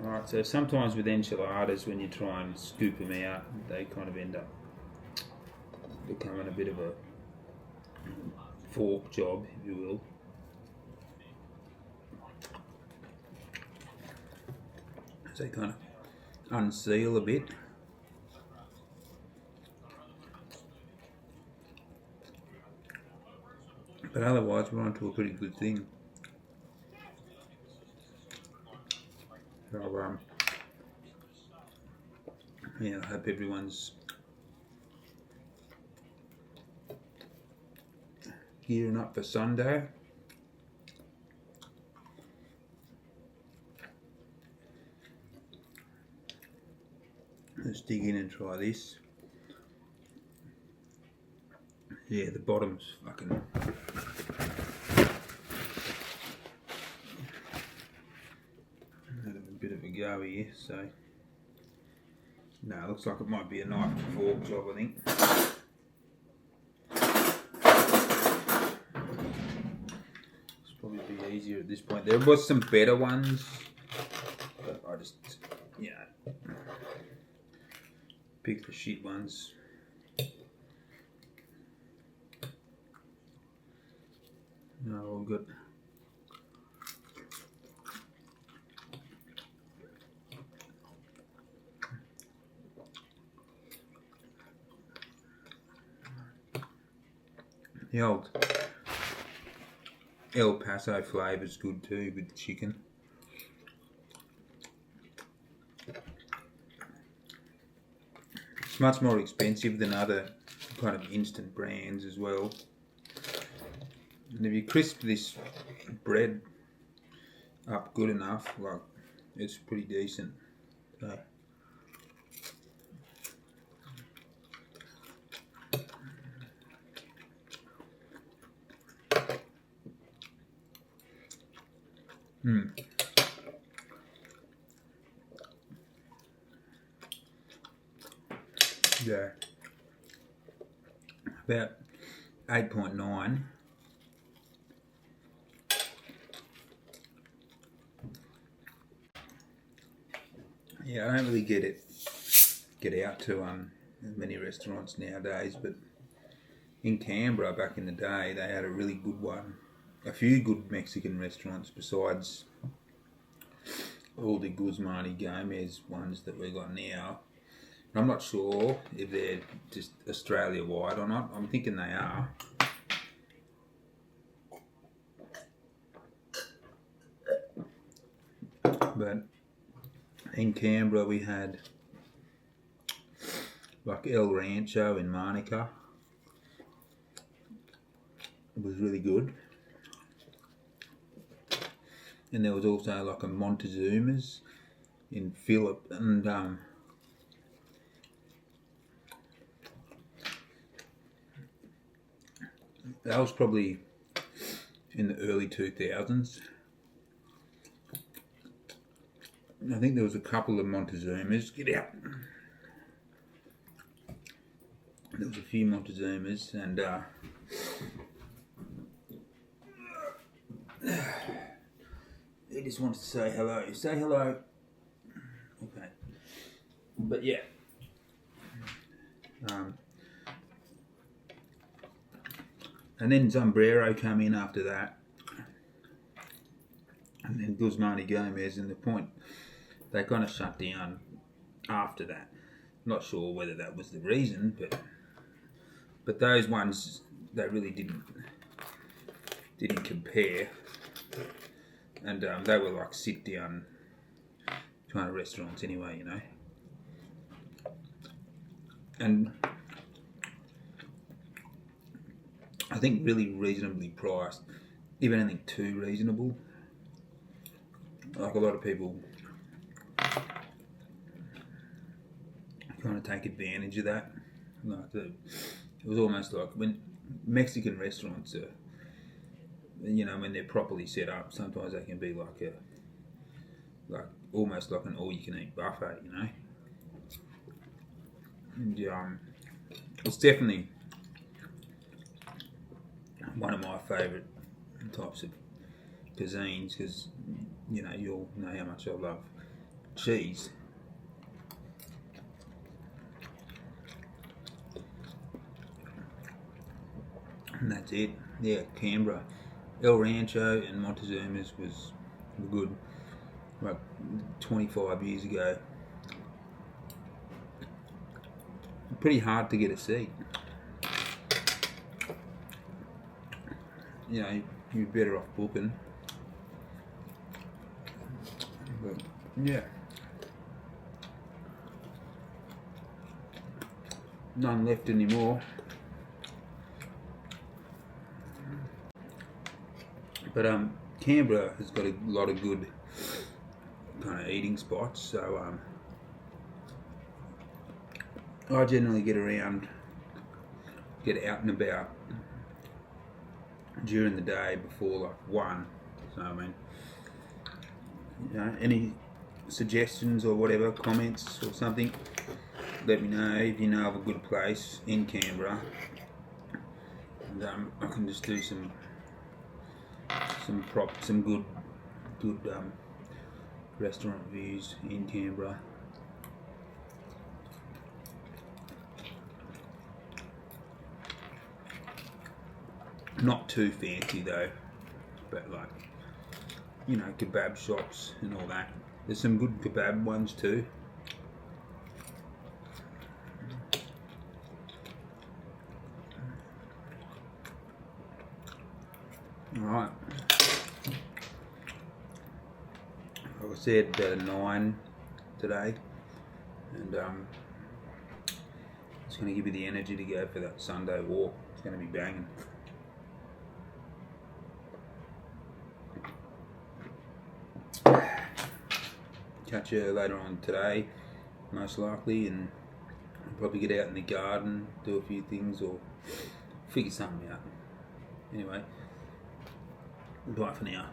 Alright, so sometimes with enchiladas, when you try and scoop them out, they kind of end up becoming a bit of a fork job, if you will. So they kind of unseal a bit. But otherwise, we're on to a pretty good thing. So, yeah, I hope everyone's gearing up for Sunday. Let's dig in and try this. Yeah, the bottom's fucking... had a bit of a go here, so... No, it looks like it might be a knife and fork job, I think. It's probably be easier at this point. There was some better ones, but I just, you know, picked the shit ones. No, all good. The old El Paso flavour's good too with the chicken. It's much more expensive than other kind of instant brands as well. And if you crisp this bread up good enough, like, it's pretty decent. So, yeah, about 8.9. Yeah, I don't really get out to many restaurants nowadays, but in Canberra back in the day, they had a really good one. A few good Mexican restaurants besides all the Guzman y Gomez ones that we got now. I'm not sure if they're just Australia-wide or not. I'm thinking they are. But in Canberra we had like El Rancho in Manuka. It was really good. And there was also like a Montezuma's in Phillip, and that was probably in the early 2000s. I think there was a couple of Montezuma's. Get out. There was a few Montezuma's, and he just wants to say hello. Say hello. Okay. But yeah. And then Sombrero came in after that. And then Guzman y Gomez, and the point, they kind of shut down after that. Not sure whether that was the reason, but those ones, they really didn't compare. And they were like sit down kind of restaurants anyway, you know. And I think really reasonably priced, if anything too reasonable. Like a lot of people kind of take advantage of that. Like it was almost like when Mexican restaurants are, you know, when they're properly set up, sometimes they can be like almost like an all-you-can-eat buffet, you know. And it's definitely one of my favourite types of cuisines because, you know, you all know how much I love cheese. And that's it. Yeah, Canberra. El Rancho and Montezuma's was good, like 25 years ago. Pretty hard to get a seat. You know, you're better off booking. But yeah, none left anymore. But Canberra has got a lot of good kind of eating spots, so I generally get out and about during the day before like 1. So I mean, you know, any suggestions or whatever, comments or something, let me know if you know of a good place in Canberra, and I can just do some good restaurant reviews in Canberra. Not too fancy though, but like, you know, kebab shops and all that. There's some good kebab ones too. Alright. Like I said, 9 today, and it's going to give you the energy to go for that Sunday walk. It's going to be banging. Catch you later on today, most likely, and I'll probably get out in the garden, do a few things, or figure something out. Anyway, bye for now.